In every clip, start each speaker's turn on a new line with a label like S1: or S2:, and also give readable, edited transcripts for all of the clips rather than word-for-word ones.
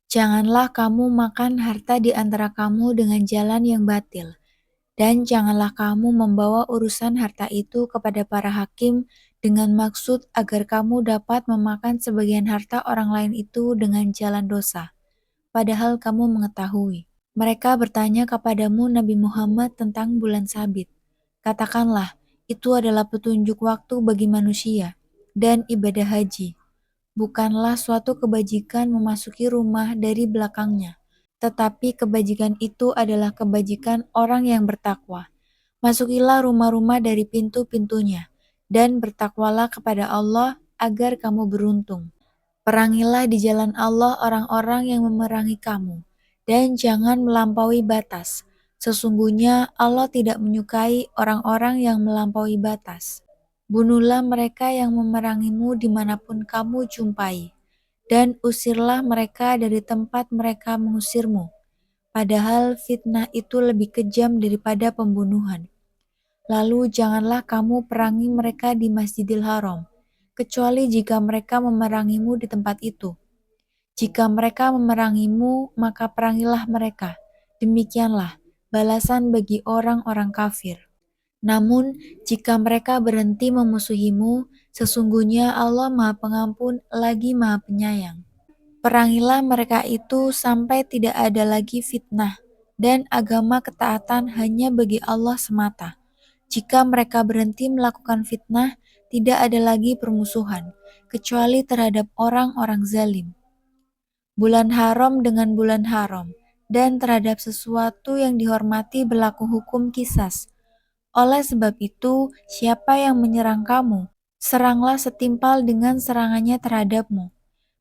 S1: Janganlah kamu makan harta di antara kamu dengan jalan yang batil, dan janganlah kamu membawa urusan harta itu kepada para hakim dengan maksud agar kamu dapat memakan sebagian harta orang lain itu dengan jalan dosa, padahal kamu mengetahui. Mereka bertanya kepadamu Nabi Muhammad tentang bulan sabit. Katakanlah, itu adalah petunjuk waktu bagi manusia dan ibadah haji. Bukanlah suatu kebajikan memasuki rumah dari belakangnya, tetapi kebajikan itu adalah kebajikan orang yang bertakwa. Masukilah rumah-rumah dari pintu-pintunya, dan bertakwalah kepada Allah agar kamu beruntung. Perangilah di jalan Allah orang-orang yang memerangi kamu, dan jangan melampaui batas. Sesungguhnya Allah tidak menyukai orang-orang yang melampaui batas. Bunuhlah mereka yang memerangimu dimanapun kamu jumpai, dan usirlah mereka dari tempat mereka mengusirmu. Padahal fitnah itu lebih kejam daripada pembunuhan. Lalu janganlah kamu perangi mereka di Masjidil Haram, kecuali jika mereka memerangimu di tempat itu. Jika mereka memerangimu, maka perangilah mereka. Demikianlah balasan bagi orang-orang kafir. Namun, jika mereka berhenti memusuhimu, sesungguhnya Allah Maha Pengampun lagi Maha Penyayang. Perangilah mereka itu sampai tidak ada lagi fitnah, dan agama ketaatan hanya bagi Allah semata. Jika mereka berhenti melakukan fitnah, tidak ada lagi permusuhan, kecuali terhadap orang-orang zalim. Bulan haram dengan bulan haram, dan terhadap sesuatu yang dihormati berlaku hukum kisas. Oleh sebab itu, siapa yang menyerang kamu, seranglah setimpal dengan serangannya terhadapmu.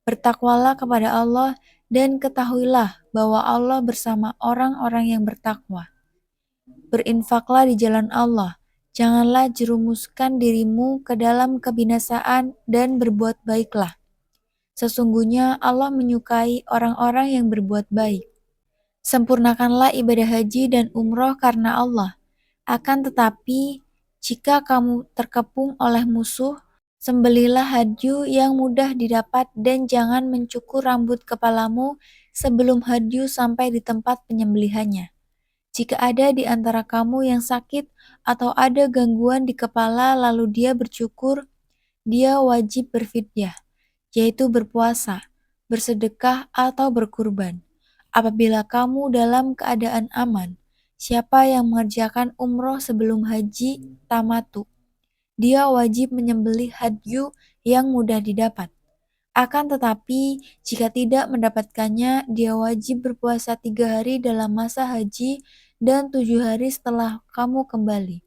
S1: Bertakwalah kepada Allah dan ketahuilah bahwa Allah bersama orang-orang yang bertakwa. Berinfaklah di jalan Allah, janganlah jerumuskan dirimu ke dalam kebinasaan dan berbuat baiklah. Sesungguhnya Allah menyukai orang-orang yang berbuat baik. Sempurnakanlah ibadah haji dan umroh karena Allah. Akan tetapi, jika kamu terkepung oleh musuh, sembelihlah hadyu yang mudah didapat dan jangan mencukur rambut kepalamu sebelum hadyu sampai di tempat penyembelihannya. Jika ada di antara kamu yang sakit atau ada gangguan di kepala lalu dia bercukur, dia wajib berfidyah, yaitu berpuasa, bersedekah atau berkurban. Apabila kamu dalam keadaan aman, siapa yang mengerjakan umroh sebelum haji tamatu, dia wajib menyembelih hadyu yang mudah didapat. Akan tetapi, jika tidak mendapatkannya, dia wajib berpuasa 3 hari dalam masa haji dan 7 hari setelah kamu kembali.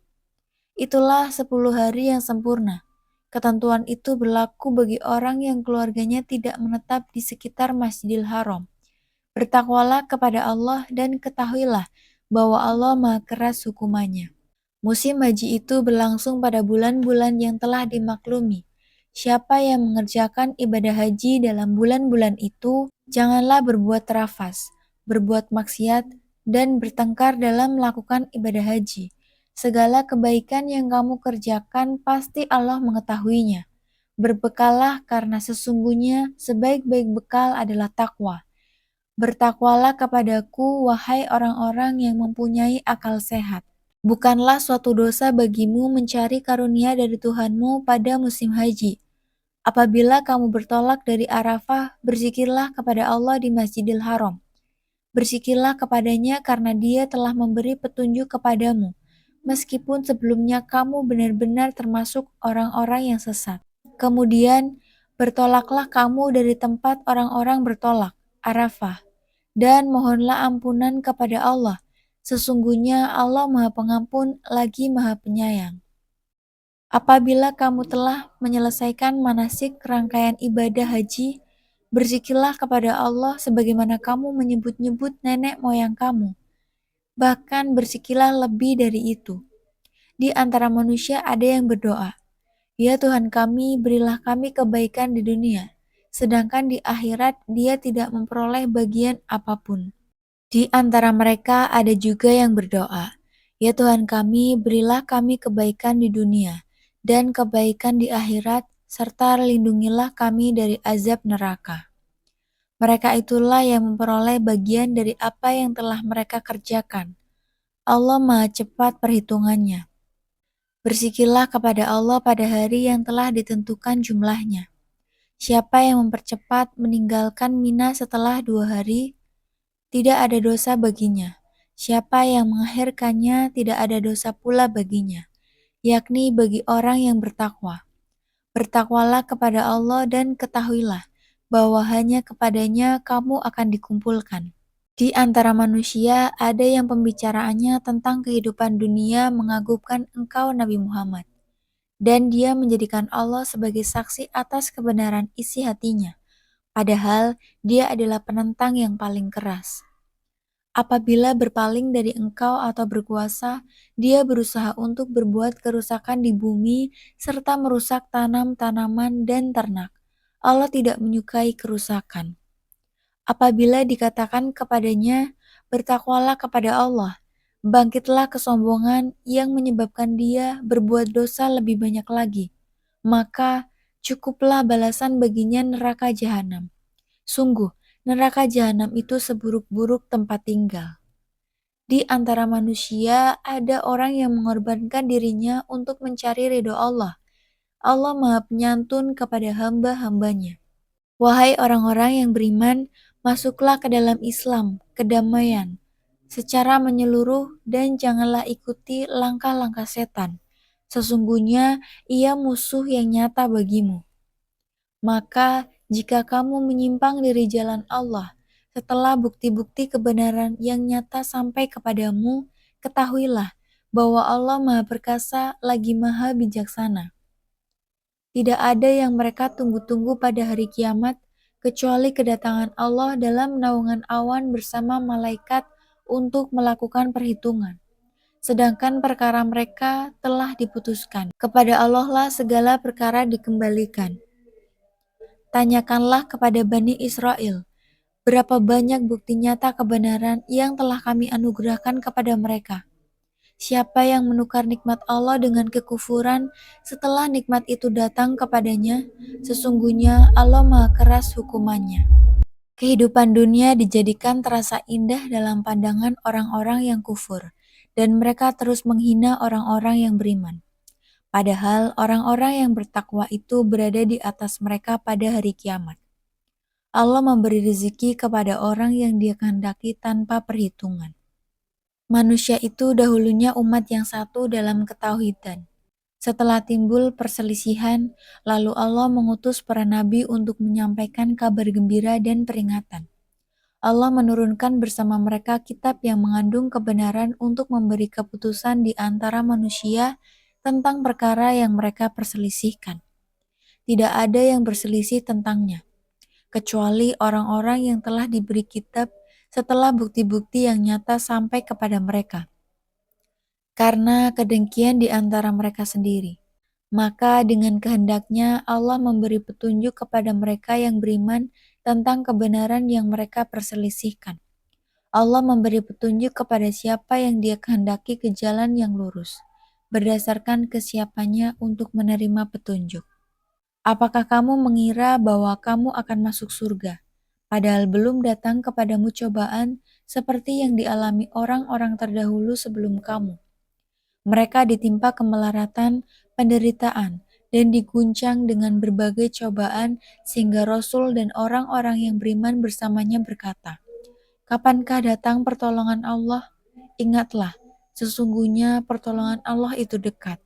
S1: Itulah 10 hari yang sempurna. Ketentuan itu berlaku bagi orang yang keluarganya tidak menetap di sekitar Masjidil Haram. Bertakwalah kepada Allah dan ketahuilah bahwa Allah Maha keras hukumannya. Musim haji itu berlangsung pada bulan-bulan yang telah dimaklumi. Siapa yang mengerjakan ibadah haji dalam bulan-bulan itu, janganlah berbuat rafas, berbuat maksiat, dan bertengkar dalam melakukan ibadah haji. Segala kebaikan yang kamu kerjakan pasti Allah mengetahuinya. Berbekallah karena sesungguhnya sebaik-baik bekal adalah takwa. Bertakwalah kepadaku, wahai orang-orang yang mempunyai akal sehat. Bukanlah suatu dosa bagimu mencari karunia dari Tuhanmu pada musim haji. Apabila kamu bertolak dari Arafah, berzikirlah kepada Allah di Masjidil Haram. Berzikirlah kepadanya karena Dia telah memberi petunjuk kepadamu, meskipun sebelumnya kamu benar-benar termasuk orang-orang yang sesat. Kemudian, bertolaklah kamu dari tempat orang-orang bertolak, Arafah, dan mohonlah ampunan kepada Allah. Sesungguhnya Allah Maha Pengampun lagi Maha Penyayang. Apabila kamu telah menyelesaikan manasik rangkaian ibadah haji, berzikirlah kepada Allah sebagaimana kamu menyebut-nyebut nenek moyang kamu. Bahkan berzikirlah lebih dari itu. Di antara manusia ada yang berdoa, "Ya Tuhan kami, berilah kami kebaikan di dunia." Sedangkan di akhirat dia tidak memperoleh bagian apapun. Di antara mereka ada juga yang berdoa, "Ya Tuhan kami, berilah kami kebaikan di dunia dan kebaikan di akhirat, serta lindungilah kami dari azab neraka." Mereka itulah yang memperoleh bagian dari apa yang telah mereka kerjakan. Allah Maha Cepat perhitungannya. Bersikirlah kepada Allah pada hari yang telah ditentukan jumlahnya. Siapa yang mempercepat meninggalkan Mina setelah 2 hari, tidak ada dosa baginya. Siapa yang mengakhirkannya, tidak ada dosa pula baginya, yakni bagi orang yang bertakwa. Bertakwalah kepada Allah dan ketahuilah bahwa hanya kepadanya kamu akan dikumpulkan. Di antara manusia ada yang pembicaraannya tentang kehidupan dunia mengagumkan engkau Nabi Muhammad, dan dia menjadikan Allah sebagai saksi atas kebenaran isi hatinya, padahal dia adalah penentang yang paling keras. Apabila berpaling dari engkau atau berkuasa, dia berusaha untuk berbuat kerusakan di bumi serta merusak tanam-tanaman dan ternak. Allah tidak menyukai kerusakan. Apabila dikatakan kepadanya, bertakwalah kepada Allah, bangkitlah kesombongan yang menyebabkan dia berbuat dosa lebih banyak lagi, maka cukuplah balasan baginya neraka jahanam. Sungguh, neraka jahanam itu seburuk-buruk tempat tinggal. Di antara manusia ada orang yang mengorbankan dirinya untuk mencari ridho Allah. Allah Maha Penyantun kepada hamba-hambanya. Wahai orang-orang yang beriman, masuklah ke dalam Islam, kedamaian, secara menyeluruh dan janganlah ikuti langkah-langkah setan. Sesungguhnya ia musuh yang nyata bagimu. Maka jika kamu menyimpang dari jalan Allah, setelah bukti-bukti kebenaran yang nyata sampai kepadamu, ketahuilah bahwa Allah Maha Perkasa lagi Maha Bijaksana. Tidak ada yang mereka tunggu-tunggu pada hari kiamat, kecuali kedatangan Allah dalam naungan awan bersama malaikat untuk melakukan perhitungan. Sedangkan perkara mereka telah diputuskan. Kepada Allah lah segala perkara dikembalikan. Tanyakanlah kepada Bani Israel, berapa banyak bukti nyata kebenaran yang telah kami anugerahkan kepada mereka. Siapa yang menukar nikmat Allah dengan kekufuran setelah nikmat itu datang kepadanya, sesungguhnya Allah Maha keras hukumannya. Kehidupan dunia dijadikan terasa indah dalam pandangan orang-orang yang kufur, dan mereka terus menghina orang-orang yang beriman. Padahal orang-orang yang bertakwa itu berada di atas mereka pada hari kiamat. Allah memberi rezeki kepada orang yang Dia kehendaki tanpa perhitungan. Manusia itu dahulunya umat yang satu dalam ketauhidan. Setelah timbul perselisihan, lalu Allah mengutus para nabi untuk menyampaikan kabar gembira dan peringatan. Allah menurunkan bersama mereka kitab yang mengandung kebenaran untuk memberi keputusan di antara manusia tentang perkara yang mereka perselisihkan. Tidak ada yang berselisih tentangnya, kecuali orang-orang yang telah diberi kitab setelah bukti-bukti yang nyata sampai kepada mereka, karena kedengkian di antara mereka sendiri. Maka dengan kehendaknya Allah memberi petunjuk kepada mereka yang beriman tentang kebenaran yang mereka perselisihkan. Allah memberi petunjuk kepada siapa yang Dia kehendaki ke jalan yang lurus, berdasarkan kesiapannya untuk menerima petunjuk. Apakah kamu mengira bahwa kamu akan masuk surga, padahal belum datang kepadamu cobaan seperti yang dialami orang-orang terdahulu sebelum kamu? Mereka ditimpa kemelaratan, penderitaan, dan diguncang dengan berbagai cobaan sehingga Rasul dan orang-orang yang beriman bersamanya berkata, "Kapankah datang pertolongan Allah? Ingatlah, sesungguhnya pertolongan Allah itu dekat."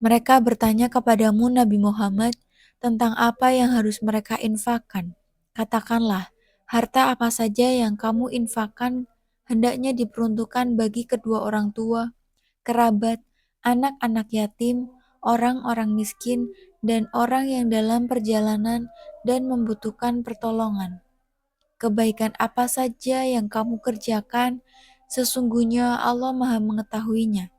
S1: Mereka bertanya kepadamu Nabi Muhammad tentang apa yang harus mereka infakkan. Katakanlah, harta apa saja yang kamu infakkan hendaknya diperuntukkan bagi kedua orang tua, kerabat, anak-anak yatim, orang-orang miskin, dan orang yang dalam perjalanan dan membutuhkan pertolongan. Kebaikan apa saja yang kamu kerjakan, sesungguhnya Allah Maha mengetahuinya.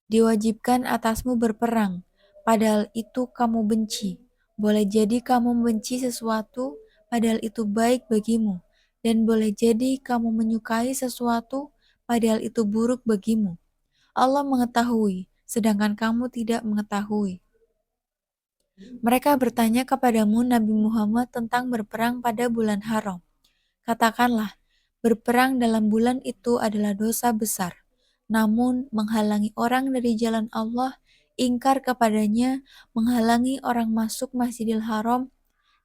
S1: Diwajibkan atasmu berperang, padahal itu kamu benci. Boleh jadi kamu membenci sesuatu, padahal itu baik bagimu, dan boleh jadi kamu menyukai sesuatu, padahal itu buruk bagimu. Allah mengetahui, sedangkan kamu tidak mengetahui. Mereka bertanya kepadamu Nabi Muhammad tentang berperang pada bulan haram. Katakanlah, berperang dalam bulan itu adalah dosa besar. Namun, menghalangi orang dari jalan Allah, ingkar kepadanya, menghalangi orang masuk Masjidil Haram,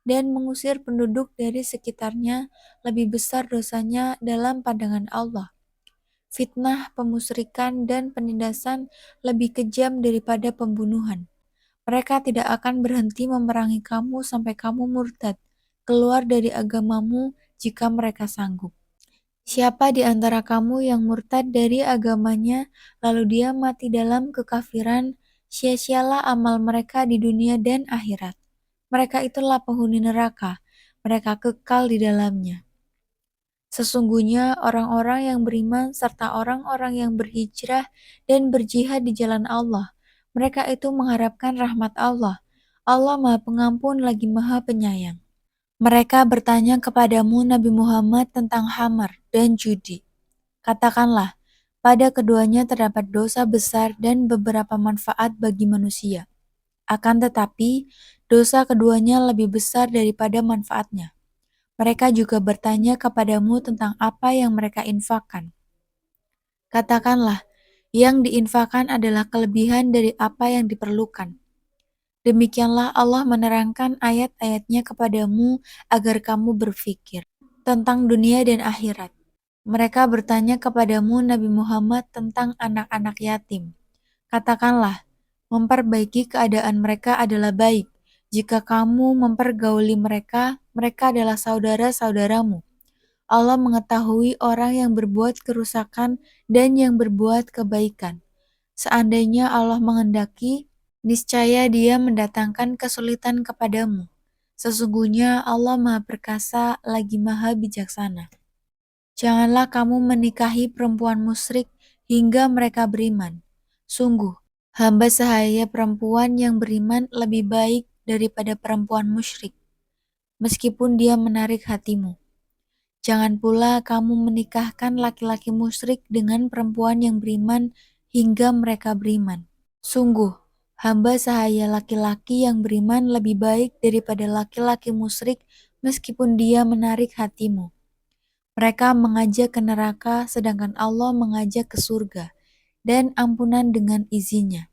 S1: dan mengusir penduduk dari sekitarnya lebih besar dosanya dalam pandangan Allah. Fitnah, pemusyrikan, dan penindasan lebih kejam daripada pembunuhan. Mereka tidak akan berhenti memerangi kamu sampai kamu murtad, keluar dari agamamu jika mereka sanggup. Siapa di antara kamu yang murtad dari agamanya, lalu dia mati dalam kekafiran, sia-sialah amal mereka di dunia dan akhirat. Mereka itulah penghuni neraka, mereka kekal di dalamnya. Sesungguhnya orang-orang yang beriman serta orang-orang yang berhijrah dan berjihad di jalan Allah, mereka itu mengharapkan rahmat Allah. Allah Maha Pengampun lagi Maha Penyayang. Mereka bertanya kepadamu Nabi Muhammad tentang khamar dan judi. Katakanlah, pada keduanya terdapat dosa besar dan beberapa manfaat bagi manusia. Akan tetapi, dosa keduanya lebih besar daripada manfaatnya. Mereka juga bertanya kepadamu tentang apa yang mereka infakkan. Katakanlah, yang diinfakkan adalah kelebihan dari apa yang diperlukan. Demikianlah Allah menerangkan ayat-ayatnya kepadamu agar kamu berfikir tentang dunia dan akhirat. Mereka bertanya kepadamu Nabi Muhammad tentang anak-anak yatim. Katakanlah, memperbaiki keadaan mereka adalah baik. Jika kamu mempergauli mereka, mereka adalah saudara-saudaramu. Allah mengetahui orang yang berbuat kerusakan dan yang berbuat kebaikan. Seandainya Allah menghendaki, niscaya Dia mendatangkan kesulitan kepadamu. Sesungguhnya Allah Maha Perkasa lagi Maha Bijaksana. Janganlah kamu menikahi perempuan musyrik hingga mereka beriman. Sungguh, hamba sahaya perempuan yang beriman lebih baik daripada perempuan musyrik, meskipun dia menarik hatimu. Jangan pula kamu menikahkan laki-laki musyrik dengan perempuan yang beriman hingga mereka beriman. Sungguh, hamba sahaya laki-laki yang beriman lebih baik daripada laki-laki musyrik meskipun dia menarik hatimu. Mereka mengajak ke neraka sedangkan Allah mengajak ke surga dan ampunan dengan izinnya.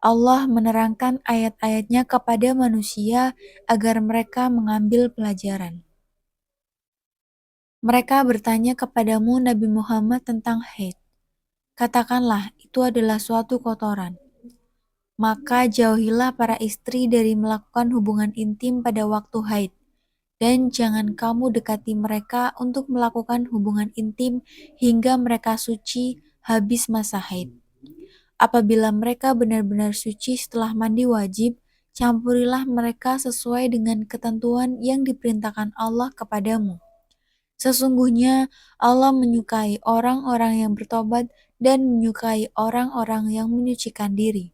S1: Allah menerangkan ayat-ayatnya kepada manusia agar mereka mengambil pelajaran. Mereka bertanya kepadamu Nabi Muhammad tentang haid. Katakanlah, itu adalah suatu kotoran. Maka jauhilah para istri dari melakukan hubungan intim pada waktu haid. Dan jangan kamu dekati mereka untuk melakukan hubungan intim hingga mereka suci habis masa haid. Apabila mereka benar-benar suci setelah mandi wajib, campurilah mereka sesuai dengan ketentuan yang diperintahkan Allah kepadamu. Sesungguhnya Allah menyukai orang-orang yang bertobat dan menyukai orang-orang yang menyucikan diri.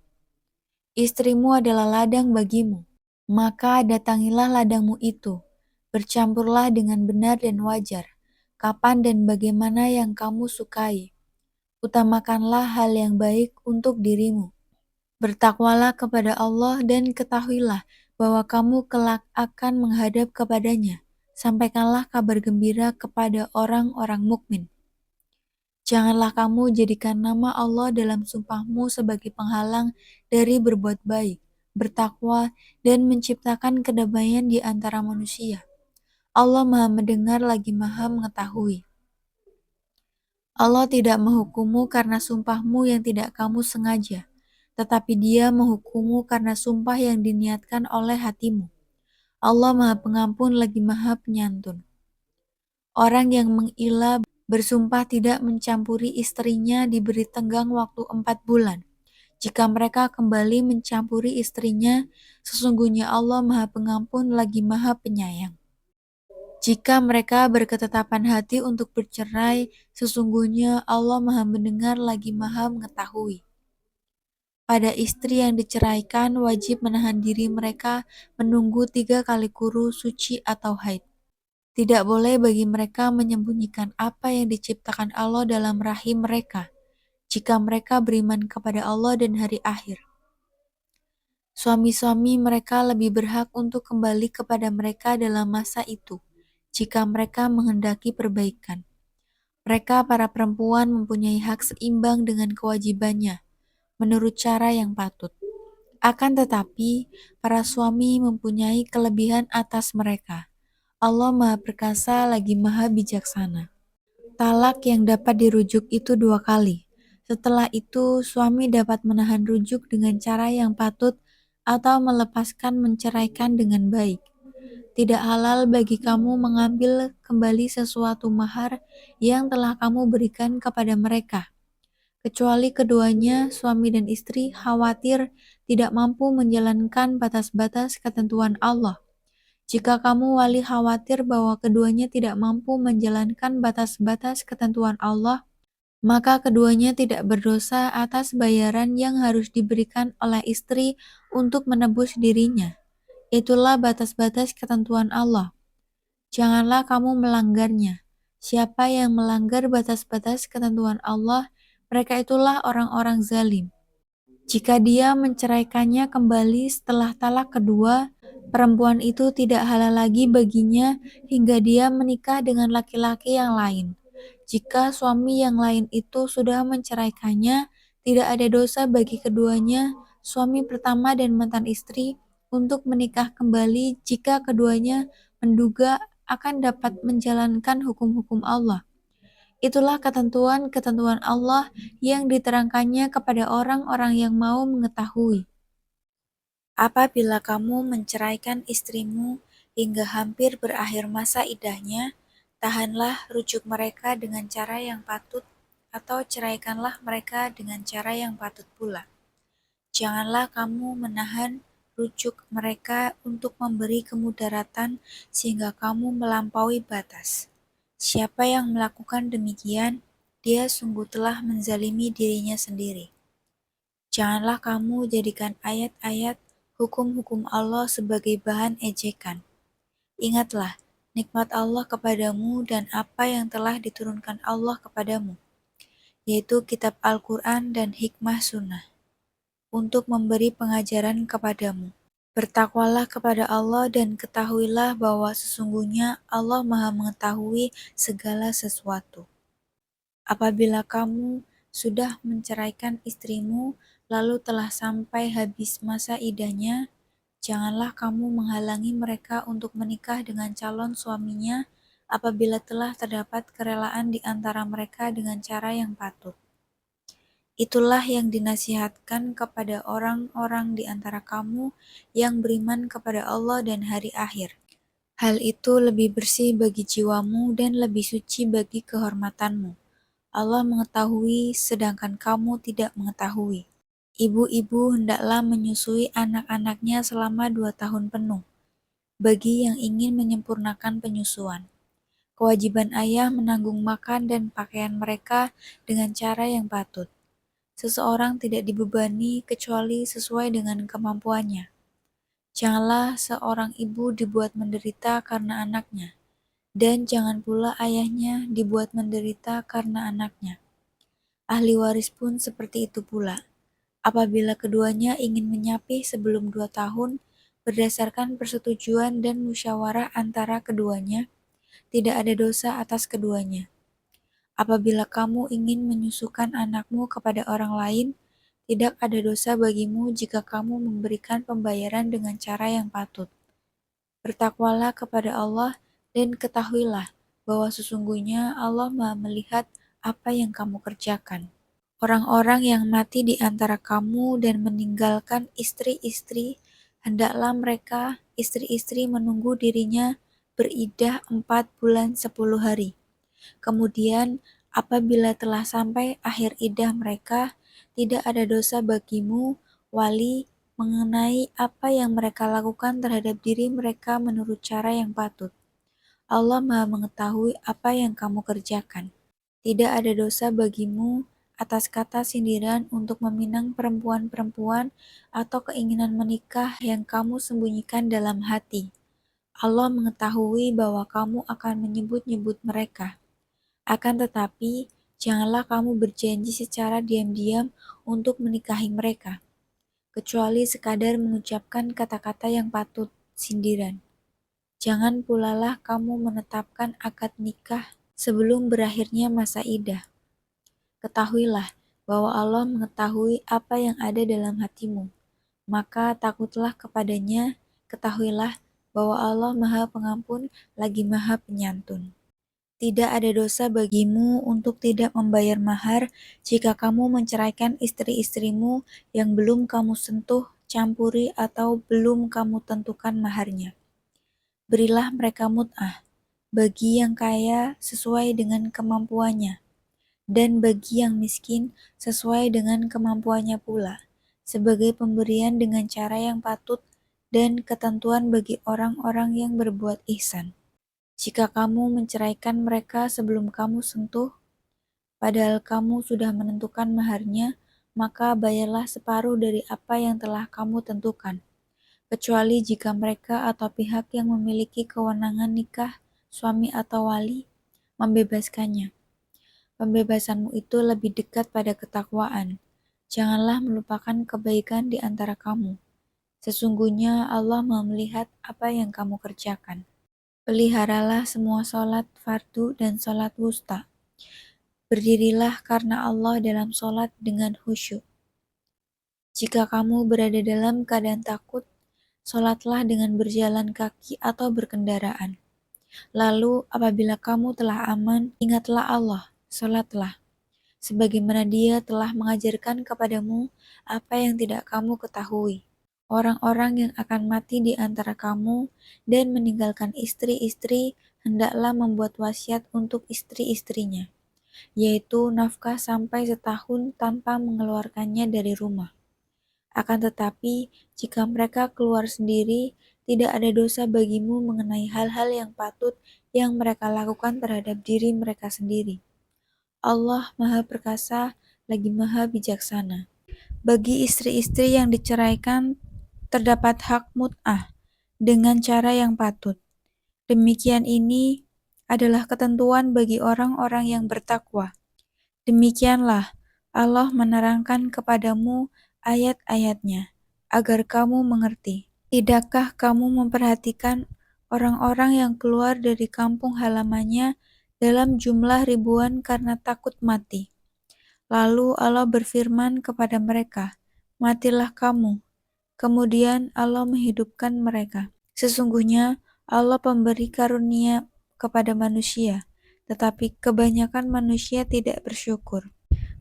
S1: Istrimu adalah ladang bagimu, maka datangilah ladangmu itu. Bercampurlah dengan benar dan wajar, kapan dan bagaimana yang kamu sukai. Utamakanlah hal yang baik untuk dirimu. Bertakwalah kepada Allah dan ketahuilah bahwa kamu kelak akan menghadap kepadanya. Sampaikanlah kabar gembira kepada orang-orang mukmin. Janganlah kamu jadikan nama Allah dalam sumpahmu sebagai penghalang dari berbuat baik, bertakwa, dan menciptakan kedamaian di antara manusia. Allah Maha Mendengar lagi Maha Mengetahui. Allah tidak menghukummu karena sumpahmu yang tidak kamu sengaja, tetapi Dia menghukummu karena sumpah yang diniatkan oleh hatimu. Allah Maha Pengampun lagi Maha Penyantun. Orang yang mengilah bersumpah tidak mencampuri istrinya diberi tenggang waktu 4 bulan. Jika mereka kembali mencampuri istrinya, sesungguhnya Allah Maha Pengampun lagi Maha Penyayang. Jika mereka berketetapan hati untuk bercerai, sesungguhnya Allah Maha Mendengar lagi Maha Mengetahui. Pada istri yang diceraikan wajib menahan diri mereka menunggu 3 kali kuru, suci atau haid. Tidak boleh bagi mereka menyembunyikan apa yang diciptakan Allah dalam rahim mereka, jika mereka beriman kepada Allah dan hari akhir. Suami-suami mereka lebih berhak untuk kembali kepada mereka dalam masa itu, jika mereka menghendaki perbaikan. Mereka, para perempuan, mempunyai hak seimbang dengan kewajibannya, menurut cara yang patut. Akan tetapi, para suami mempunyai kelebihan atas mereka. Allah Maha Perkasa lagi Maha Bijaksana. Talak yang dapat dirujuk itu 2 kali. Setelah itu, suami dapat menahan rujuk dengan cara yang patut atau melepaskan menceraikan dengan baik. Tidak halal bagi kamu mengambil kembali sesuatu mahar yang telah kamu berikan kepada mereka, kecuali keduanya, suami dan istri, khawatir tidak mampu menjalankan batas-batas ketentuan Allah. Jika kamu wali khawatir bahwa keduanya tidak mampu menjalankan batas-batas ketentuan Allah, maka keduanya tidak berdosa atas bayaran yang harus diberikan oleh istri untuk menebus dirinya. Itulah batas-batas ketentuan Allah. Janganlah kamu melanggarnya. Siapa yang melanggar batas-batas ketentuan Allah, mereka itulah orang-orang zalim. Jika dia menceraikannya kembali setelah talak kedua, perempuan itu tidak halal lagi baginya hingga dia menikah dengan laki-laki yang lain. Jika suami yang lain itu sudah menceraikannya, tidak ada dosa bagi keduanya, suami pertama dan mantan istri, untuk menikah kembali jika keduanya menduga akan dapat menjalankan hukum-hukum Allah. Itulah ketentuan-ketentuan Allah yang diterangkannya kepada orang-orang yang mau mengetahui. Apabila kamu menceraikan istrimu hingga hampir berakhir masa iddahnya, tahanlah rujuk mereka dengan cara yang patut atau ceraikanlah mereka dengan cara yang patut pula. Janganlah kamu menahan rujuk mereka untuk memberi kemudaratan sehingga kamu melampaui batas. Siapa yang melakukan demikian, dia sungguh telah menzalimi dirinya sendiri. Janganlah kamu jadikan ayat-ayat hukum-hukum Allah sebagai bahan ejekan. Ingatlah nikmat Allah kepadamu dan apa yang telah diturunkan Allah kepadamu, yaitu kitab Al-Quran dan hikmah sunnah, untuk memberi pengajaran kepadamu. Bertakwalah kepada Allah dan ketahuilah bahwa sesungguhnya Allah Maha Mengetahui segala sesuatu. Apabila kamu sudah menceraikan istrimu lalu telah sampai habis masa iddahnya, janganlah kamu menghalangi mereka untuk menikah dengan calon suaminya apabila telah terdapat kerelaan di antara mereka dengan cara yang patut. Itulah yang dinasihatkan kepada orang-orang di antara kamu yang beriman kepada Allah dan hari akhir. Hal itu lebih bersih bagi jiwamu dan lebih suci bagi kehormatanmu. Allah mengetahui sedangkan kamu tidak mengetahui. Ibu-ibu hendaklah menyusui anak-anaknya selama 2 tahun penuh, bagi yang ingin menyempurnakan penyusuan. Kewajiban ayah menanggung makan dan pakaian mereka dengan cara yang patut. Seseorang tidak dibebani kecuali sesuai dengan kemampuannya. Janganlah seorang ibu dibuat menderita karena anaknya, dan jangan pula ayahnya dibuat menderita karena anaknya. Ahli waris pun seperti itu pula. Apabila keduanya ingin menyapih sebelum 2 tahun, berdasarkan persetujuan dan musyawarah antara keduanya, tidak ada dosa atas keduanya. Apabila kamu ingin menyusukan anakmu kepada orang lain, tidak ada dosa bagimu jika kamu memberikan pembayaran dengan cara yang patut. Bertakwalah kepada Allah dan ketahuilah bahwa sesungguhnya Allah Maha melihat apa yang kamu kerjakan. Orang-orang yang mati di antara kamu dan meninggalkan istri-istri, hendaklah mereka, istri-istri, menunggu dirinya beriddah 4 bulan 10 hari. Kemudian, apabila telah sampai akhir iddah mereka, tidak ada dosa bagimu, wali, mengenai apa yang mereka lakukan terhadap diri mereka menurut cara yang patut. Allah Maha mengetahui apa yang kamu kerjakan. Tidak ada dosa bagimu atas kata sindiran untuk meminang perempuan-perempuan atau keinginan menikah yang kamu sembunyikan dalam hati. Allah mengetahui bahwa kamu akan menyebut-nyebut mereka. Akan tetapi, janganlah kamu berjanji secara diam-diam untuk menikahi mereka. kecuali sekadar mengucapkan kata-kata yang patut sindiran. Jangan pulalah kamu menetapkan akad nikah sebelum berakhirnya masa iddah. Ketahuilah bahwa Allah mengetahui apa yang ada dalam hatimu, maka takutlah kepadanya. Ketahuilah bahwa Allah Maha Pengampun lagi Maha Penyantun. Tidak ada dosa bagimu untuk tidak membayar mahar jika kamu menceraikan istri-istrimu yang belum kamu sentuh, campuri, atau belum kamu tentukan maharnya. Berilah mereka mut'ah bagi yang kaya sesuai dengan kemampuannya, dan bagi yang miskin sesuai dengan kemampuannya pula, sebagai pemberian dengan cara yang patut dan ketentuan bagi orang-orang yang berbuat ihsan. Jika kamu menceraikan mereka sebelum kamu sentuh, padahal kamu sudah menentukan maharnya, maka bayarlah separuh dari apa yang telah kamu tentukan, kecuali jika mereka atau pihak yang memiliki kewenangan nikah, suami atau wali, membebaskannya. Pembebasanmu itu lebih dekat pada ketakwaan. Janganlah melupakan kebaikan di antara kamu. Sesungguhnya Allah melihat apa yang kamu kerjakan. Peliharalah semua sholat fardu dan sholat wusta. Berdirilah karena Allah dalam sholat dengan khusyuk. Jika kamu berada dalam keadaan takut, sholatlah dengan berjalan kaki atau berkendaraan. Lalu apabila kamu telah aman, ingatlah Allah, sholatlah. Sebagaimana Dia telah mengajarkan kepadamu apa yang tidak kamu ketahui. Orang-orang yang akan mati di antara kamu dan meninggalkan istri-istri hendaklah membuat wasiat untuk istri-istrinya, yaitu nafkah sampai setahun tanpa mengeluarkannya dari rumah. Akan tetapi, jika mereka keluar sendiri, tidak ada dosa bagimu mengenai hal-hal yang patut yang mereka lakukan terhadap diri mereka sendiri. Allah Maha Perkasa lagi Maha Bijaksana. Bagi istri-istri yang diceraikan, terdapat hak mut'ah dengan cara yang patut. Demikian ini adalah ketentuan bagi orang-orang yang bertakwa. Demikianlah Allah menerangkan kepadamu ayat-ayatnya, agar kamu mengerti. Tidakkah kamu memperhatikan orang-orang yang keluar dari kampung halamannya dalam jumlah ribuan karena takut mati? Lalu Allah berfirman kepada mereka, "Matilah kamu." Kemudian Allah menghidupkan mereka. Sesungguhnya Allah pemberi karunia kepada manusia, tetapi kebanyakan manusia tidak bersyukur.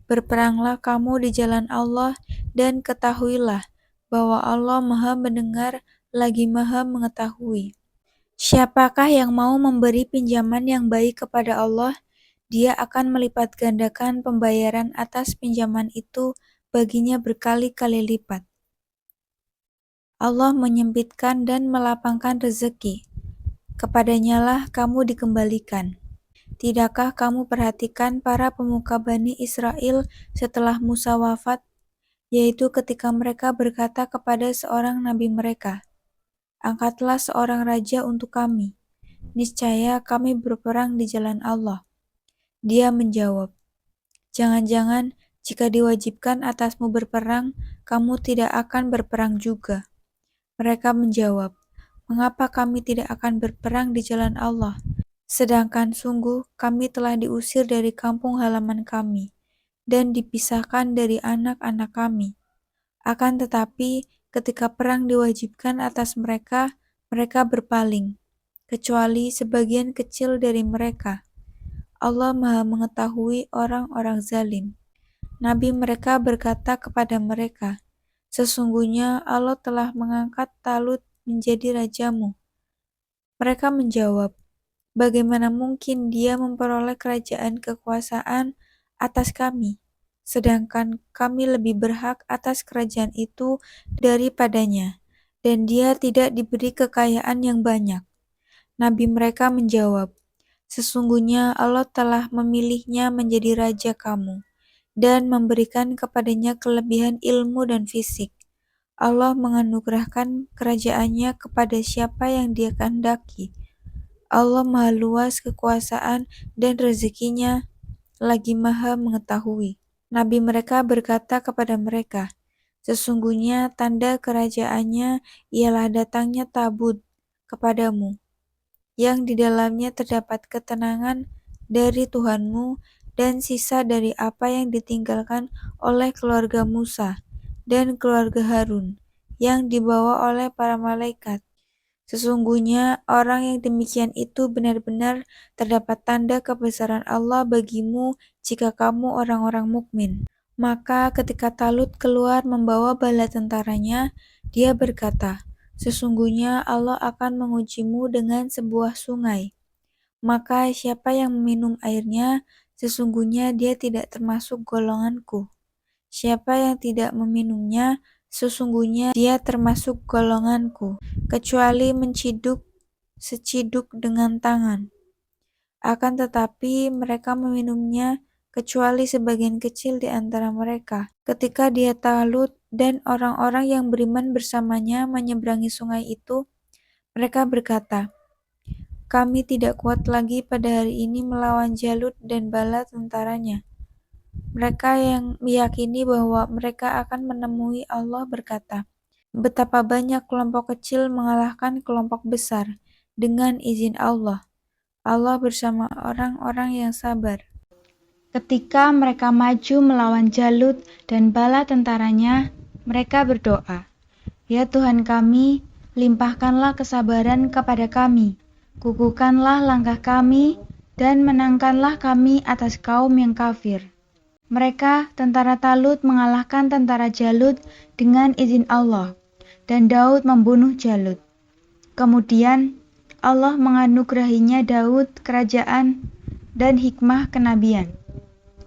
S1: Berperanglah kamu di jalan Allah dan ketahuilah bahwa Allah Maha Mendengar lagi Maha Mengetahui. Siapakah yang mau memberi pinjaman yang baik kepada Allah, Dia akan melipat gandakan pembayaran atas pinjaman itu baginya berkali-kali lipat. Allah menyempitkan dan melapangkan rezeki. Kepadanyalah kamu dikembalikan. Tidakkah kamu perhatikan para pemuka Bani Israel setelah Musa wafat, yaitu ketika mereka berkata kepada seorang nabi mereka, "Angkatlah seorang raja untuk kami. Niscaya kami berperang di jalan Allah." Dia menjawab, "Jangan-jangan jika diwajibkan atasmu berperang, kamu tidak akan berperang juga." Mereka menjawab, "Mengapa kami tidak akan berperang di jalan Allah? Sedangkan sungguh kami telah diusir dari kampung halaman kami dan dipisahkan dari anak-anak kami. Akan tetapi ketika perang diwajibkan atas mereka, mereka berpaling, kecuali sebagian kecil dari mereka. Allah Maha Mengetahui orang-orang zalim." Nabi mereka berkata kepada mereka, "Sesungguhnya Allah telah mengangkat Talut menjadi rajamu." Mereka menjawab, "Bagaimana mungkin dia memperoleh kerajaan kekuasaan atas kami, sedangkan kami lebih berhak atas kerajaan itu daripadanya, dan dia tidak diberi kekayaan yang banyak." Nabi mereka menjawab, "Sesungguhnya Allah telah memilihnya menjadi raja kamu dan memberikan kepadanya kelebihan ilmu dan fisik. Allah menganugerahkan kerajaannya kepada siapa yang Dia kehendaki. Allah Maha Luas kekuasaan dan rezekinya lagi Maha Mengetahui." Nabi mereka berkata kepada mereka, Sesungguhnya tanda kerajaannya ialah datangnya tabut kepadamu, yang di dalamnya terdapat ketenangan dari Tuhanmu dan sisa dari apa yang ditinggalkan oleh keluarga Musa dan keluarga Harun, yang dibawa oleh para malaikat. Sesungguhnya orang yang demikian itu benar-benar terdapat tanda kebesaran Allah bagimu jika kamu orang-orang mukmin. Maka ketika Talut keluar membawa bala tentaranya, dia berkata, "Sesungguhnya Allah akan mengujimu dengan sebuah sungai. Maka siapa yang meminum airnya, sesungguhnya dia tidak termasuk golonganku. Siapa yang tidak meminumnya, sesungguhnya dia termasuk golonganku, kecuali menciduk seciduk dengan tangan. Akan tetapi mereka meminumnya, kecuali sebagian kecil di antara mereka. Ketika dia Talut dan orang-orang yang beriman bersamanya menyeberangi sungai itu, mereka berkata, "Kami tidak kuat lagi pada hari ini melawan Jalut dan bala tentaranya." Mereka yang meyakini bahwa mereka akan menemui Allah berkata, "Betapa banyak kelompok kecil mengalahkan kelompok besar dengan izin Allah. Allah bersama orang-orang yang sabar."
S2: Ketika mereka maju melawan Jalut dan bala tentaranya, mereka berdoa, "Ya Tuhan kami, limpahkanlah kesabaran kepada kami, kukuhkanlah langkah kami, dan menangkanlah kami atas kaum yang kafir." Mereka, tentara Talut, mengalahkan tentara Jalut dengan izin Allah, dan Daud membunuh Jalut. Kemudian, Allah menganugerahinya Daud kerajaan dan hikmah kenabian.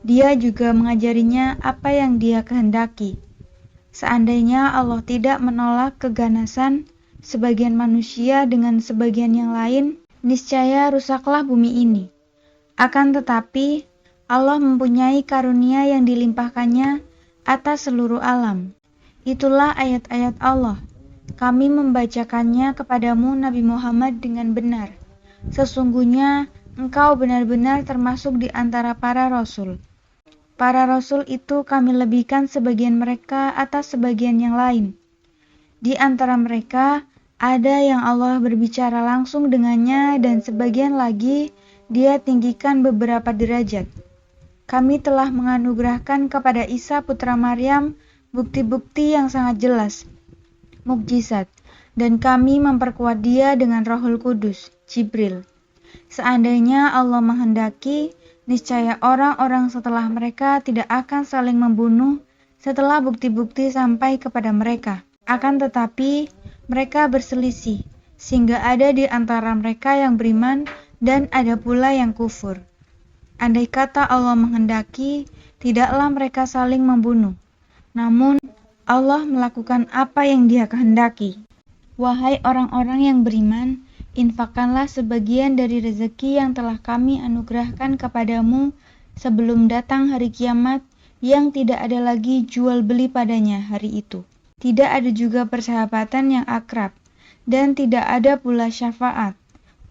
S2: Dia juga mengajarinya apa yang dia kehendaki. Seandainya Allah tidak menolak keganasan sebagian manusia dengan sebagian yang lain, niscaya rusaklah bumi ini. Akan tetapi, Allah mempunyai karunia yang dilimpahkannya atas seluruh alam. Itulah ayat-ayat Allah. Kami membacakannya kepadamu Nabi Muhammad dengan benar. Sesungguhnya engkau benar-benar termasuk di antara para rasul. Para rasul itu kami lebihkan sebagian mereka atas sebagian yang lain. Di antara mereka ada yang Allah berbicara langsung dengannya dan sebagian lagi dia tinggikan beberapa derajat. Kami telah menganugerahkan kepada Isa putra Maryam bukti-bukti yang sangat jelas, mukjizat, dan kami memperkuat dia dengan Rohul Kudus, Jibril. Seandainya Allah menghendaki, niscaya orang-orang setelah mereka tidak akan saling membunuh setelah bukti-bukti sampai kepada mereka. Akan tetapi, mereka berselisih, sehingga ada di antara mereka yang beriman dan ada pula yang kufur. Andai kata Allah menghendaki, tidaklah mereka saling membunuh. Namun, Allah melakukan apa yang Dia kehendaki. Wahai orang-orang yang beriman, infakkanlah sebagian dari rezeki yang telah kami anugerahkan kepadamu sebelum datang hari kiamat yang tidak ada lagi jual beli padanya hari itu. Tidak ada juga persahabatan yang akrab, dan tidak ada pula syafaat.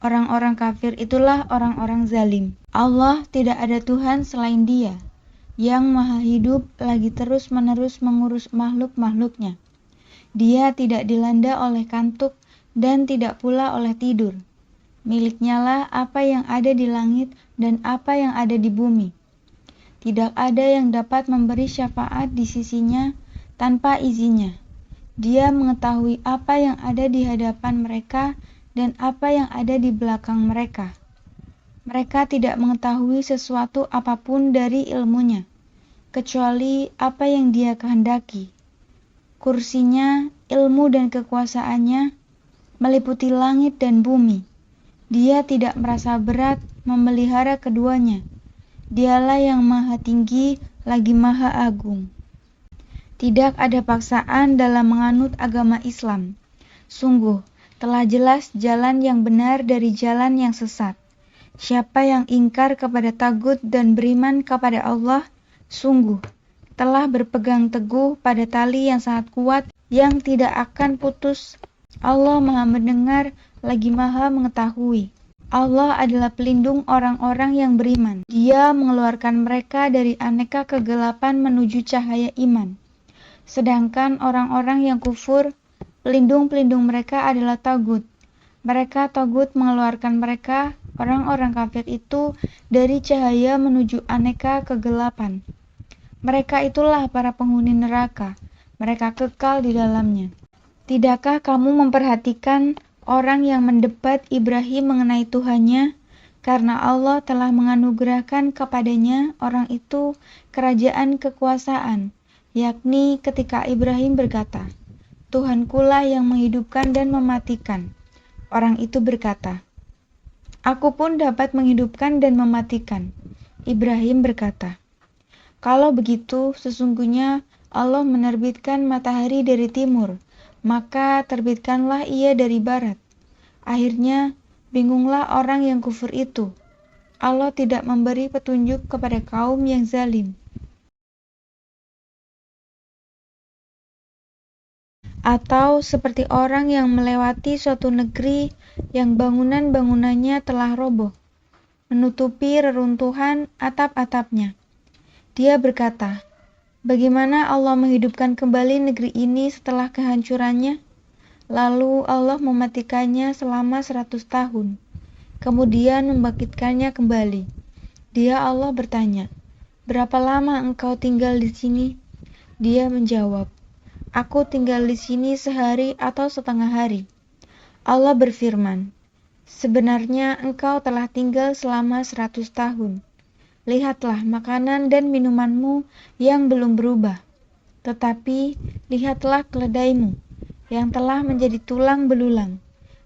S2: Orang-orang kafir itulah orang-orang zalim. Allah tidak ada Tuhan selain Dia, yang maha hidup lagi terus-menerus mengurus makhluk-makhluknya. Dia tidak dilanda oleh kantuk dan tidak pula oleh tidur. Miliknya lah apa yang ada di langit dan apa yang ada di bumi. Tidak ada yang dapat memberi syafaat di sisinya tanpa izinnya. Dia mengetahui apa yang ada di hadapan mereka dan apa yang ada di belakang mereka. Mereka tidak mengetahui sesuatu apapun dari ilmunya, kecuali apa yang Dia kehendaki. Kursinya, ilmu dan kekuasaannya meliputi langit dan bumi. Dia tidak merasa berat memelihara keduanya. Dialah yang maha tinggi lagi maha agung. Tidak ada paksaan dalam menganut agama Islam. Sungguh, telah jelas jalan yang benar dari jalan yang sesat. Siapa yang ingkar kepada tagut dan beriman kepada Allah, sungguh telah berpegang teguh pada tali yang sangat kuat yang tidak akan putus. Allah maha mendengar lagi maha mengetahui. Allah adalah pelindung orang-orang yang beriman. Dia mengeluarkan mereka dari aneka kegelapan menuju cahaya iman. Sedangkan orang-orang yang kufur, pelindung-pelindung mereka adalah tagut. Mereka tagut mengeluarkan mereka, orang-orang kafir itu, dari cahaya menuju aneka kegelapan. Mereka itulah para penghuni neraka. Mereka kekal di dalamnya. Tidakkah kamu memperhatikan orang yang mendebat Ibrahim mengenai Tuhannya? Karena Allah telah menganugerahkan kepadanya orang itu kerajaan kekuasaan, yakni ketika Ibrahim berkata, Tuhankulah yang menghidupkan dan mematikan. Orang itu berkata, Aku pun dapat menghidupkan dan mematikan. Ibrahim berkata, Kalau begitu, sesungguhnya Allah menerbitkan matahari dari timur, maka terbitkanlah ia dari barat. Akhirnya, bingunglah orang yang kufur itu. Allah tidak memberi petunjuk kepada kaum yang zalim. Atau seperti orang yang melewati suatu negeri yang bangunan-bangunannya telah roboh, menutupi reruntuhan atap-atapnya. Dia berkata, bagaimana Allah menghidupkan kembali negeri ini setelah kehancurannya? Lalu Allah mematikannya selama 100 tahun, kemudian membangkitkannya kembali. Dia Allah bertanya, berapa lama engkau tinggal di sini? Dia menjawab, aku tinggal di sini sehari atau setengah hari. Allah berfirman, sebenarnya engkau telah tinggal selama 100 tahun. Lihatlah makanan dan minumanmu yang belum berubah. Tetapi lihatlah keledaimu yang telah menjadi tulang belulang,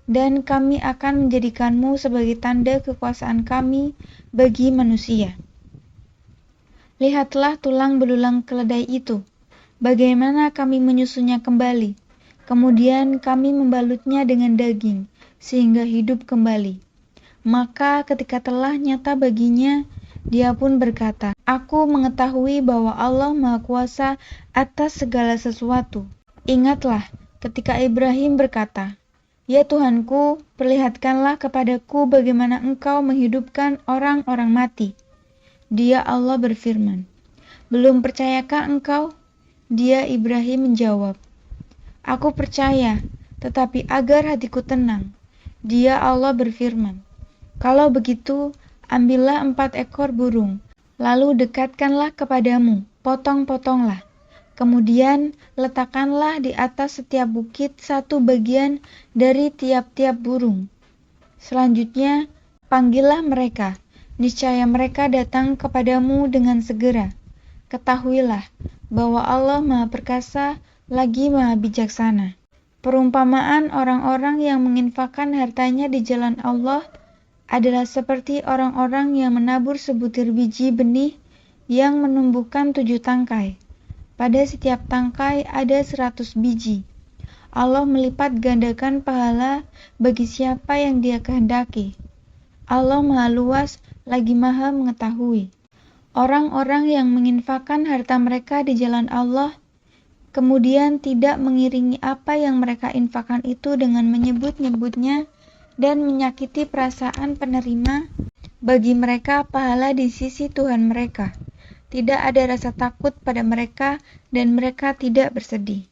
S2: dan kami akan menjadikanmu sebagai tanda kekuasaan kami bagi manusia. Lihatlah tulang belulang keledai itu, bagaimana kami menyusunnya kembali, kemudian kami membalutnya dengan daging, sehingga hidup kembali. Maka ketika telah nyata baginya, dia pun berkata, aku mengetahui bahwa Allah Maha Kuasa atas segala sesuatu. Ingatlah, ketika Ibrahim berkata, ya Tuhanku, perlihatkanlah kepadaku bagaimana engkau menghidupkan orang-orang mati. Dia Allah berfirman, belum percayakah engkau? Dia Ibrahim menjawab, aku percaya, tetapi agar hatiku tenang. Dia Allah berfirman, kalau begitu, ambillah 4 ekor burung, lalu dekatkanlah kepadamu, potong-potonglah. Kemudian letakkanlah di atas setiap bukit satu bagian dari tiap-tiap burung. Selanjutnya, panggillah mereka. Niscaya mereka datang kepadamu dengan segera. Ketahuilah bahwa Allah Maha Perkasa lagi Maha Bijaksana. Perumpamaan orang-orang yang menginfakkan hartanya di jalan Allah adalah seperti orang-orang yang menabur sebutir biji benih yang menumbuhkan 7 tangkai. Pada setiap tangkai ada 100 biji. Allah melipat gandakan pahala bagi siapa yang Dia kehendaki. Allah Maha Luas lagi Maha mengetahui. Orang-orang yang menginfakkan harta mereka di jalan Allah, kemudian tidak mengiringi apa yang mereka infakkan itu dengan menyebut-nyebutnya dan menyakiti perasaan penerima, bagi mereka pahala di sisi Tuhan mereka. Tidak ada rasa takut pada mereka dan mereka tidak bersedih.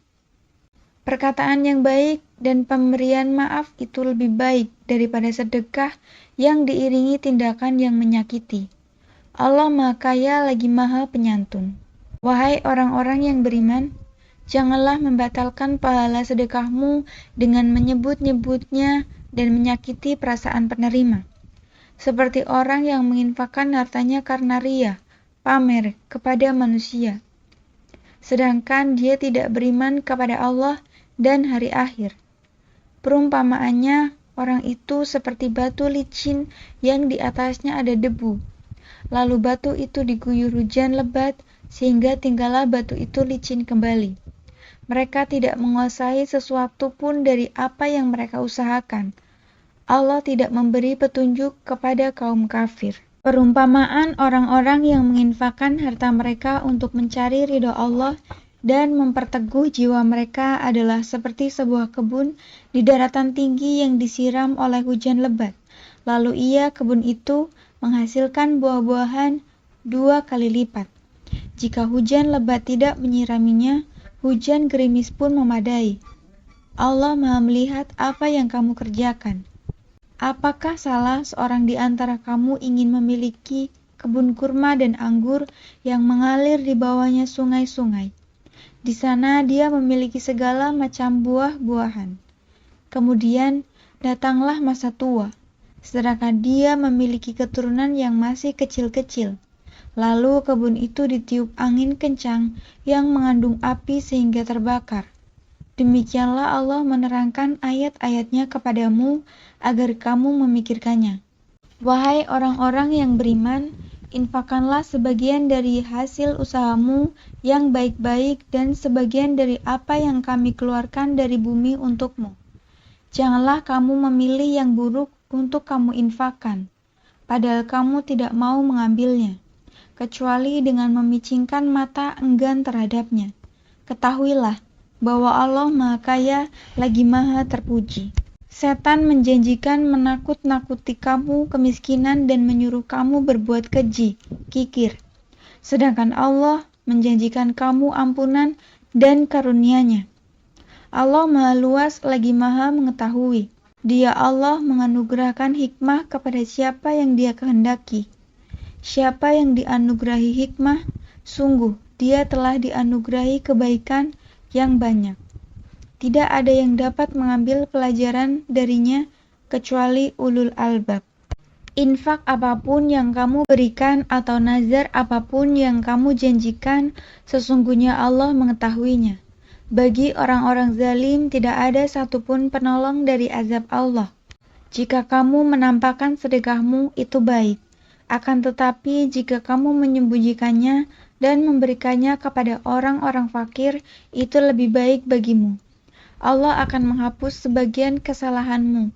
S2: Perkataan yang baik dan pemberian maaf itu lebih baik daripada sedekah yang diiringi tindakan yang menyakiti. Allah Maha Kaya lagi Maha Penyantun. Wahai orang-orang yang beriman, janganlah membatalkan pahala sedekahmu dengan menyebut-nyebutnya dan menyakiti perasaan penerima. Seperti orang yang menginfakkan hartanya karena ria, pamer kepada manusia, sedangkan dia tidak beriman kepada Allah dan hari akhir. Perumpamaannya, orang itu seperti batu licin yang di atasnya ada debu. Lalu batu itu diguyur hujan lebat sehingga tinggallah batu itu licin kembali. Mereka tidak menguasai sesuatu pun dari apa yang mereka usahakan. Allah tidak memberi petunjuk kepada kaum kafir. Perumpamaan orang-orang yang menginfakkan harta mereka untuk mencari ridho Allah dan memperteguh jiwa mereka adalah seperti sebuah kebun di daratan tinggi yang disiram oleh hujan lebat. Lalu kebun itu menghasilkan buah-buahan 2 kali lipat. Jika hujan lebat tidak menyiraminya, hujan gerimis pun memadai. Allah Maha melihat apa yang kamu kerjakan. Apakah salah seorang di antara kamu ingin memiliki kebun kurma dan anggur yang mengalir di bawahnya sungai-sungai? Di sana dia memiliki segala macam buah-buahan. Kemudian datanglah masa tua, sedangkan dia memiliki keturunan yang masih kecil-kecil. Lalu kebun itu ditiup angin kencang yang mengandung api sehingga terbakar. Demikianlah Allah menerangkan ayat-ayatnya kepadamu agar kamu memikirkannya. Wahai orang-orang yang beriman, infakkanlah sebagian dari hasil usahamu yang baik-baik dan sebagian dari apa yang kami keluarkan dari bumi untukmu. Janganlah kamu memilih yang buruk untuk kamu infakkan, padahal kamu tidak mau mengambilnya, kecuali dengan memicingkan mata enggan terhadapnya. Ketahuilah bahwa Allah Maha Kaya lagi Maha Terpuji. Setan menjanjikan menakut-nakuti kamu kemiskinan dan menyuruh kamu berbuat keji, kikir. Sedangkan Allah menjanjikan kamu ampunan dan karunia-Nya. Allah Maha Luas lagi Maha Mengetahui. Dia Allah menganugerahkan hikmah kepada siapa yang Dia kehendaki. Siapa yang dianugerahi hikmah, sungguh dia telah dianugerahi kebaikan yang banyak. Tidak ada yang dapat mengambil pelajaran darinya kecuali ulul albab. Infak apapun yang kamu berikan atau nazar apapun yang kamu janjikan, sesungguhnya Allah mengetahuinya. Bagi orang-orang zalim tidak ada satupun penolong dari azab Allah. Jika kamu menampakkan sedekahmu, itu baik. Akan tetapi jika kamu menyembunyikannya dan memberikannya kepada orang-orang fakir, itu lebih baik bagimu. Allah akan menghapus sebagian kesalahanmu.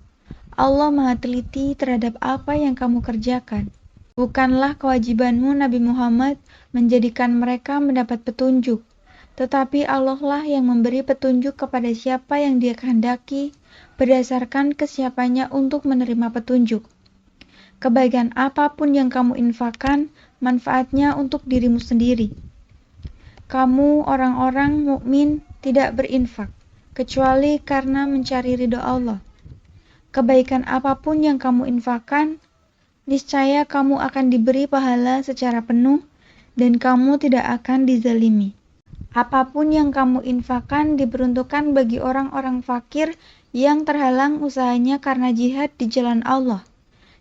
S2: Allah Maha teliti terhadap apa yang kamu kerjakan. Bukanlah kewajibanmu Nabi Muhammad menjadikan mereka mendapat petunjuk, tetapi Allah lah yang memberi petunjuk kepada siapa yang Dia kehendaki berdasarkan kesiapannya untuk menerima petunjuk. Kebaikan apapun yang kamu infakkan, manfaatnya untuk dirimu sendiri. Kamu orang-orang mukmin tidak berinfak, kecuali karena mencari ridha Allah. Kebaikan apapun yang kamu infakkan, niscaya kamu akan diberi pahala secara penuh, dan kamu tidak akan dizalimi. Apapun yang kamu infakkan diperuntukkan bagi orang-orang fakir yang terhalang usahanya karena jihad di jalan Allah.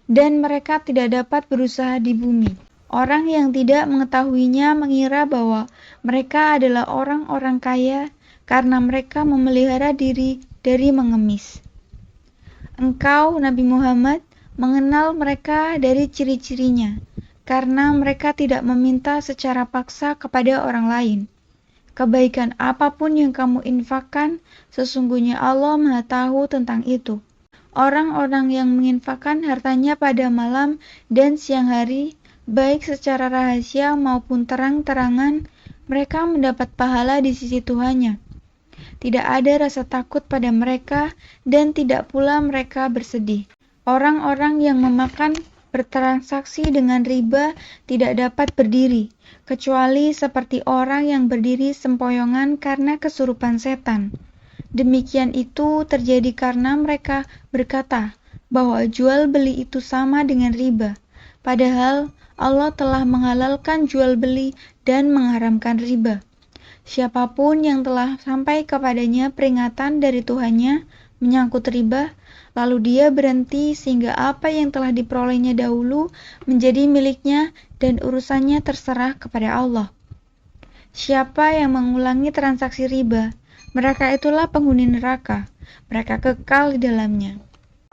S2: Dan mereka tidak dapat berusaha di bumi. Orang yang tidak mengetahuinya mengira bahwa mereka adalah orang-orang kaya karena mereka memelihara diri dari mengemis. Engkau, Nabi Muhammad, mengenal mereka dari ciri-cirinya, karena mereka tidak meminta secara paksa kepada orang lain. Kebaikan apapun yang kamu infakkan, sesungguhnya Allah Maha tahu tentang itu. Orang-orang yang menginfakkan hartanya pada malam dan siang hari, baik secara rahasia maupun terang-terangan, mereka mendapat pahala di sisi Tuhannya. Tidak ada rasa takut pada mereka dan tidak pula mereka bersedih. Orang-orang yang memakan bertransaksi dengan riba tidak dapat berdiri, kecuali seperti orang yang berdiri sempoyongan karena kesurupan setan. Demikian itu terjadi karena mereka berkata bahwa jual beli itu sama dengan riba. Padahal Allah telah menghalalkan jual beli dan mengharamkan riba. Siapapun yang telah sampai kepadanya peringatan dari Tuhannya menyangkut riba, lalu dia berhenti sehingga apa yang telah diperolehnya dahulu menjadi miliknya dan urusannya terserah kepada Allah. Siapa yang mengulangi transaksi riba, mereka itulah penghuni neraka, mereka kekal di dalamnya.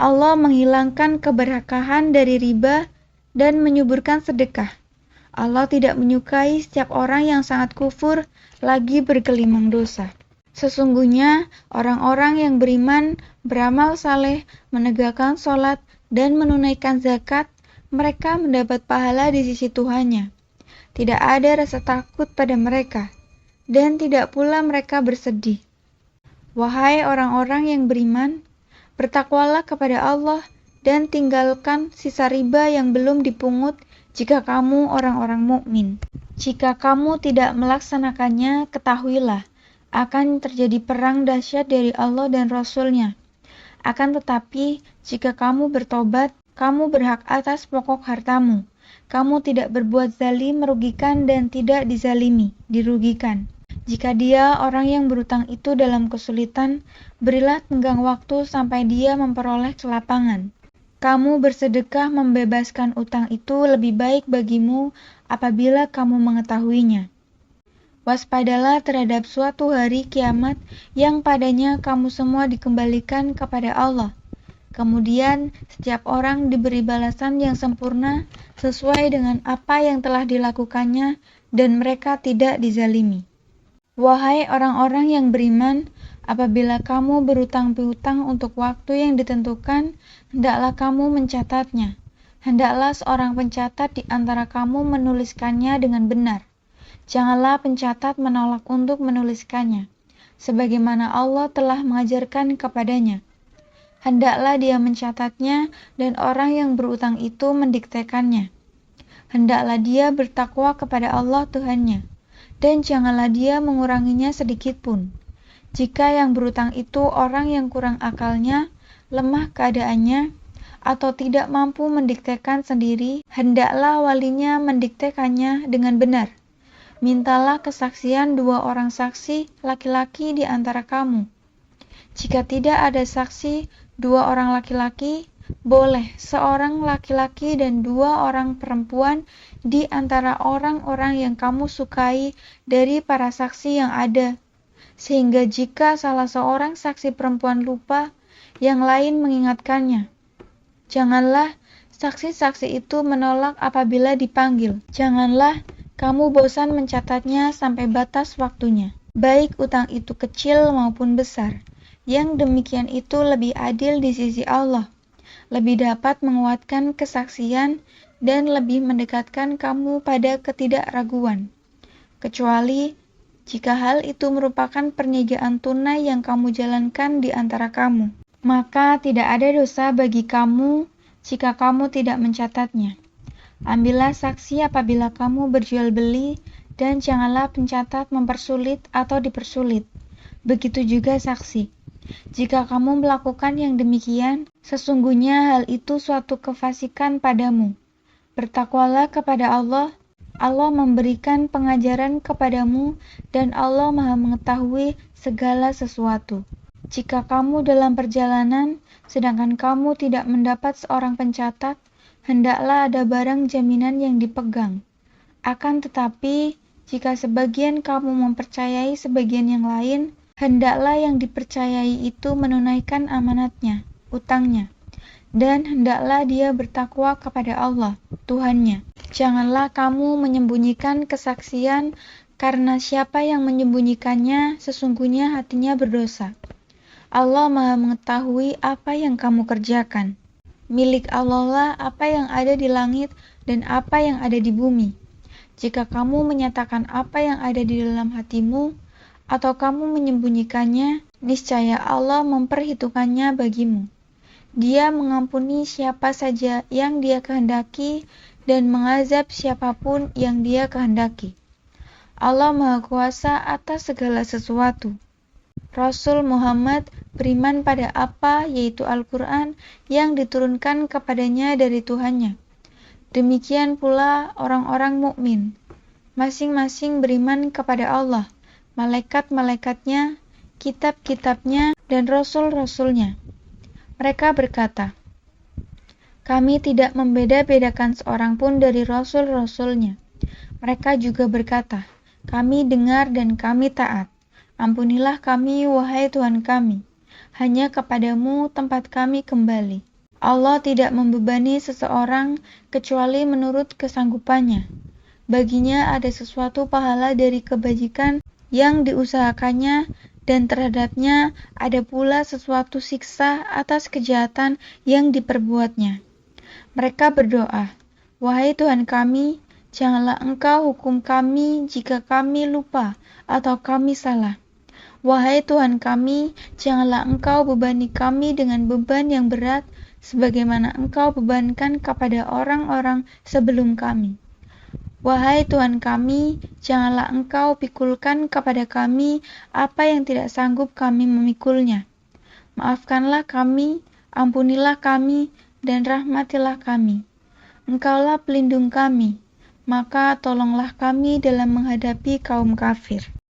S2: Allah menghilangkan keberkahan dari riba dan menyuburkan sedekah. Allah tidak menyukai setiap orang yang sangat kufur lagi bergelimang dosa. Sesungguhnya orang-orang yang beriman, beramal saleh, menegakkan sholat, dan menunaikan zakat, mereka mendapat pahala di sisi Tuhannya. Tidak ada rasa takut pada mereka, dan tidak pula mereka bersedih. Wahai orang-orang yang beriman, bertakwalah kepada Allah dan tinggalkan sisa riba yang belum dipungut jika kamu orang-orang mukmin. Jika kamu tidak melaksanakannya, ketahuilah, akan terjadi perang dahsyat dari Allah dan Rasul-Nya. Akan tetapi, jika kamu bertobat, kamu berhak atas pokok hartamu. Kamu tidak berbuat zalim, merugikan, dan tidak dizalimi, dirugikan. Jika dia, orang yang berutang itu dalam kesulitan, berilah tenggang waktu sampai dia memperoleh kelapangan. Kamu bersedekah membebaskan utang itu lebih baik bagimu apabila kamu mengetahuinya. Waspadalah terhadap suatu hari kiamat yang padanya kamu semua dikembalikan kepada Allah. Kemudian setiap orang diberi balasan yang sempurna sesuai dengan apa yang telah dilakukannya dan mereka tidak dizalimi. Wahai orang-orang yang beriman, apabila kamu berutang piutang untuk waktu yang ditentukan, hendaklah kamu mencatatnya. Hendaklah seorang pencatat di antara kamu menuliskannya dengan benar. Janganlah pencatat menolak untuk menuliskannya, sebagaimana Allah telah mengajarkan kepadanya. Hendaklah dia mencatatnya dan orang yang berutang itu mendiktekannya. Hendaklah dia bertakwa kepada Allah Tuhannya, dan janganlah dia menguranginya sedikit pun. Jika yang berutang itu orang yang kurang akalnya, lemah keadaannya, atau tidak mampu mendiktekan sendiri, hendaklah walinya mendiktekannya dengan benar. Mintalah kesaksian 2 orang saksi laki-laki di antara kamu. Jika tidak ada saksi 2 orang laki-laki, boleh seorang laki-laki dan 2 orang perempuan di antara orang-orang yang kamu sukai dari para saksi yang ada. Sehingga jika salah seorang saksi perempuan lupa, yang lain mengingatkannya. Janganlah saksi-saksi itu menolak apabila dipanggil. Janganlah kamu bosan mencatatnya sampai batas waktunya, baik utang itu kecil maupun besar. Yang demikian itu lebih adil di sisi Allah, lebih dapat menguatkan kesaksian dan lebih mendekatkan kamu pada ketidakraguan. Kecuali jika hal itu merupakan perniagaan tunai yang kamu jalankan di antara kamu, maka tidak ada dosa bagi kamu jika kamu tidak mencatatnya. Ambillah saksi apabila kamu berjual beli, dan janganlah pencatat mempersulit atau dipersulit. Begitu juga saksi. Jika kamu melakukan yang demikian, sesungguhnya hal itu suatu kefasikan padamu. Bertakwalah kepada Allah. Allah memberikan pengajaran kepadamu dan Allah Maha mengetahui segala sesuatu. Jika kamu dalam perjalanan, sedangkan kamu tidak mendapat seorang pencatat, hendaklah ada barang jaminan yang dipegang. Akan tetapi, jika sebagian kamu mempercayai sebagian yang lain, hendaklah yang dipercayai itu menunaikan amanatnya, utangnya. Dan hendaklah dia bertakwa kepada Allah, Tuhannya. Janganlah kamu menyembunyikan kesaksian, karena siapa yang menyembunyikannya, sesungguhnya hatinya berdosa. Allah Maha mengetahui apa yang kamu kerjakan. Milik Allah lah apa yang ada di langit dan apa yang ada di bumi. Jika kamu menyatakan apa yang ada di dalam hatimu, atau kamu menyembunyikannya, niscaya Allah memperhitungkannya bagimu. Dia mengampuni siapa saja yang Dia kehendaki dan mengazab siapapun yang Dia kehendaki. Allah Maha Kuasa atas segala sesuatu. Rasul Muhammad beriman pada apa, yaitu Al-Quran yang diturunkan kepadanya dari Tuhannya. Demikian pula orang-orang mukmin. Masing-masing beriman kepada Allah, malaikat-malaikatnya, kitab-kitabnya, dan rasul-rasulnya. Mereka berkata, kami tidak membeda-bedakan seorang pun dari rasul-rasulnya. Mereka juga berkata, kami dengar dan kami taat. Ampunilah kami, wahai Tuhan kami. Hanya kepadamu tempat kami kembali. Allah tidak membebani seseorang kecuali menurut kesanggupannya. Baginya ada sesuatu pahala dari kebajikan yang diusahakannya, dan terhadapnya ada pula sesuatu siksa atas kejahatan yang diperbuatnya. Mereka berdoa, wahai Tuhan kami, janganlah Engkau hukum kami jika kami lupa atau kami salah. Wahai Tuhan kami, janganlah Engkau bebani kami dengan beban yang berat, sebagaimana Engkau bebankan kepada orang-orang sebelum kami. Wahai Tuhan kami, janganlah Engkau pikulkan kepada kami apa yang tidak sanggup kami memikulnya. Maafkanlah kami, ampunilah kami, dan rahmatilah kami. Engkaulah pelindung kami, maka tolonglah kami dalam menghadapi kaum kafir.